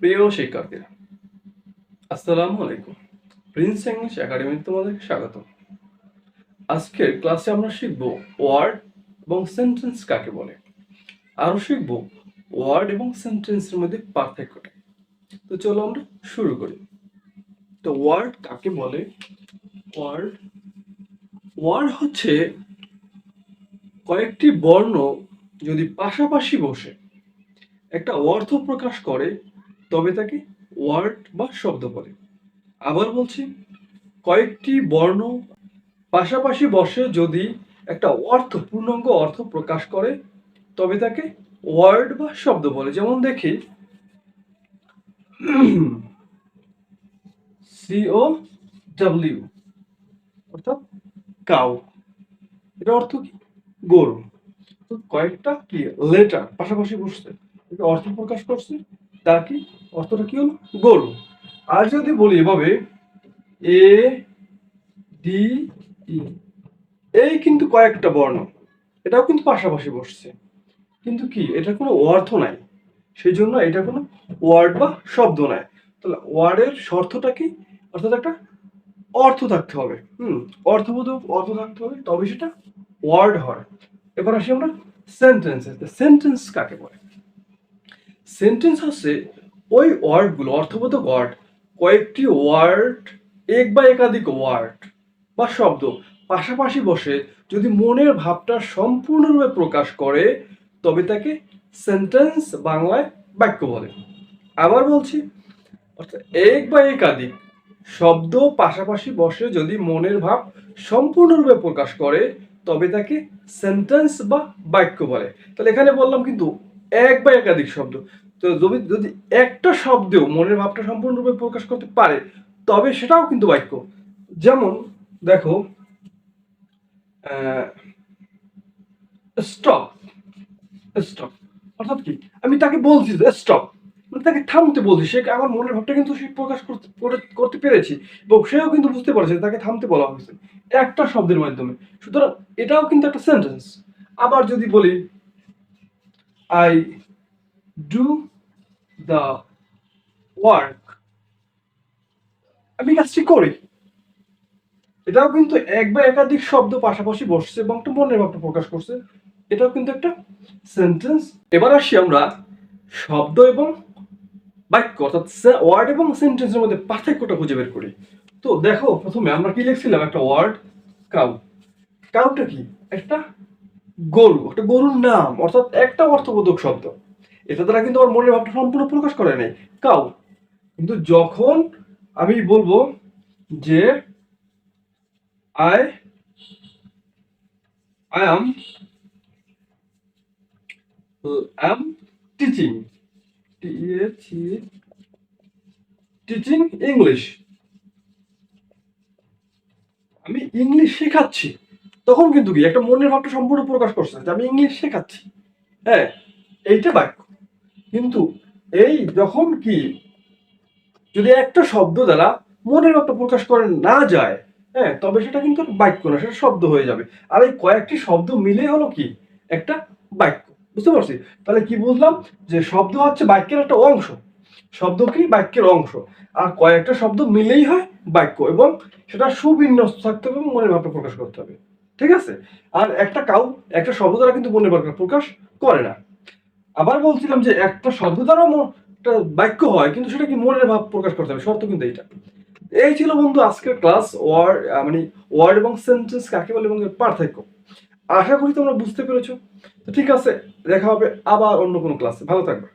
প্রিয় শিক্ষার্থীরা, আসসালামু আলাইকুম। প্রিন্স ইংলিশ একাডেমিতে তোমাদের স্বাগত। আজকের ক্লাসে আমরা শিখব ওয়ার্ড এবং সেন্টেন্স কাকে বলে। আরো শিখব ওয়ার্ড এবং সেন্টেন্সের মধ্যে পার্থক্যটা। তো চলো আমরা শুরু করি। তো ওয়ার্ড কাকে বলে? ওয়ার্ড ওয়ার্ড হচ্ছে কয়েকটি বর্ণ যদি পাশাপাশি বসে একটা অর্থ প্রকাশ করে, তবে তাকে ওয়ার্ড বা শব্দ বলে। আবার বলছি, কয়েকটি বর্ণ পাশাপাশি বসে যদি একটা পূর্ণাঙ্গ অর্থ প্রকাশ করে, তবে তাকে ওয়ার্ড বা শব্দ বলে। যেমন দেখি, COW অর্থাৎ কাউ, এটা অর্থ কি? গরু। তো কয়েকটা কি লেটার পাশাপাশি বসছে, এটা অর্থ প্রকাশ করছে, তার কি অর্থটা কি হলো? গরু। আর যদি বলি এভাবে, ADE, এই কিন্তু কয়েকটা বর্ণ, এটাও কিন্তু পাশাপাশি বসছে, কিন্তু কি এটার কোনো অর্থ নাই, সেই জন্য এটা কোনো ওয়ার্ড বা শব্দ নাই। তাহলে ওয়ার্ডের শর্তটা কি? অর্থাৎ একটা অর্থ থাকতে হবে, অর্থবোধক অর্থ থাকতে হবে, তবে সেটা ওয়ার্ড হয়। এবার আসি আমরা সেন্টেন্সে। সেন্টেন্স কাকে বলে? সেন্টেন্স হচ্ছে ওই ওয়ার্ডগুলো, অর্থবোধক ওয়ার্ড, কয়েকটি ওয়ার্ড, এক বা একাধিক ওয়ার্ড বা শব্দ পাশাপাশি বসে যদি মনের ভাবটা সম্পূর্ণরূপে প্রকাশ করে, তবে তাকে সেন্টেন্স, বাংলায় বাক্য বলে। আবার বলছি, অর্থাৎ এক বা একাধিক শব্দ পাশাপাশি বসে যদি মনের ভাব সম্পূর্ণরূপে প্রকাশ করে, তবে তাকে সেন্টেন্স বা বাক্য বলে। তাহলে এখানে বললাম কিন্তু এক বা একাধিক শব্দ, তো যদি একটা শব্দেও মনের ভাবটা সম্পূর্ণরূপে প্রকাশ করতে পারে, তবে সেটাও কিন্তু বাক্য। যেমন দেখো, স্টপ। স্টপ অর্থাৎ কি? আমি তাকে বলছি যে স্টপ, মানে তাকে থামতে বলছি, সে আমার মনের ভাবটা কিন্তু সে প্রকাশ করতে পেরেছি, এবং সেও কিন্তু বুঝতে পারছে তাকে থামতে বলা হয়েছে একটা শব্দের মাধ্যমে। সুতরাং এটাও কিন্তু একটা সেন্টেন্স। আবার যদি বলি, আই ডু দ্য ওয়ার্ক, আমি কাজটি করি, এটাও কিন্তু এক বা একাধিক শব্দ পাশাপাশি বসছে এবং একটা মনের ভাবটা প্রকাশ করছে, এটাও কিন্তু একটা সেন্টেন্স। এবার আসি আমরা শব্দ এবং বাক্য, অর্থাৎ ওয়ার্ড এবং সেন্টেন্সের মধ্যে পার্থক্যটা খুঁজে বের করি। তো দেখো, প্রথমে আমরা কি লিখছিলাম? একটা ওয়ার্ড কাউ। কাউটা কি? একটা গরু, একটা গরুর নাম, অর্থাৎ একটা অর্থবোধক শব্দ। এটা দ্বারা কিন্তু আমার মনের ভাবটা সম্পূর্ণ প্রকাশ করে নাই, কাউ। কিন্তু যখন আমি বলবো যে I I am teaching, teaching English, আমি ইংলিশ শেখাচ্ছি, তখন কিন্তু কি একটা মনের ভাবটা সম্পূর্ণ প্রকাশ করছে যে আমি ইংলিশ শেখাচ্ছি। হ্যাঁ, এইটা বাক্য। কিন্তু এই যখন কি যদি একটা শব্দ দ্বারা মনের ভাবটা প্রকাশ করে না যায়, হ্যাঁ, তবে সেটা কিন্তু বাক্য না, সেটা শব্দ হয়ে যাবে। আর এই কয়েকটি শব্দ মিলে হলো কি একটা বাক্য। বুঝতে পারছি? তাহলে কি বুঝলাম? যে শব্দ হচ্ছে বাক্যের একটা অংশ, শব্দ কি বাক্যের অংশ, আর কয়েকটা শব্দ মিলেই হয় বাক্য, এবং সেটা সুবিন্যস্ত থাকতে হবে এবং মনের ভাবটা প্রকাশ করতে হবে। ঠিক আছে? আর একটা কাউ একটা শব্দ দ্বারা কিন্তু মনের ভাবটা প্রকাশ করে না। আবার বলছিলাম যে একটা শব্দ দ্বারা একটা বাক্য হয়, কিন্তু সেটা কি মনের ভাব প্রকাশ করতে হবে, শর্ত কিন্তু এইটা। এই ছিল বন্ধু আজকের ক্লাস, ওয়ার্ড মানে ওয়ার্ড এবং সেন্টেন্স কাকে বলে এবং এর পার্থক্য। আশা করি তোমরা বুঝতে পেরেছো। তো ঠিক আছে, দেখা হবে আবার অন্য কোনো ক্লাসে। ভালো থাকবে।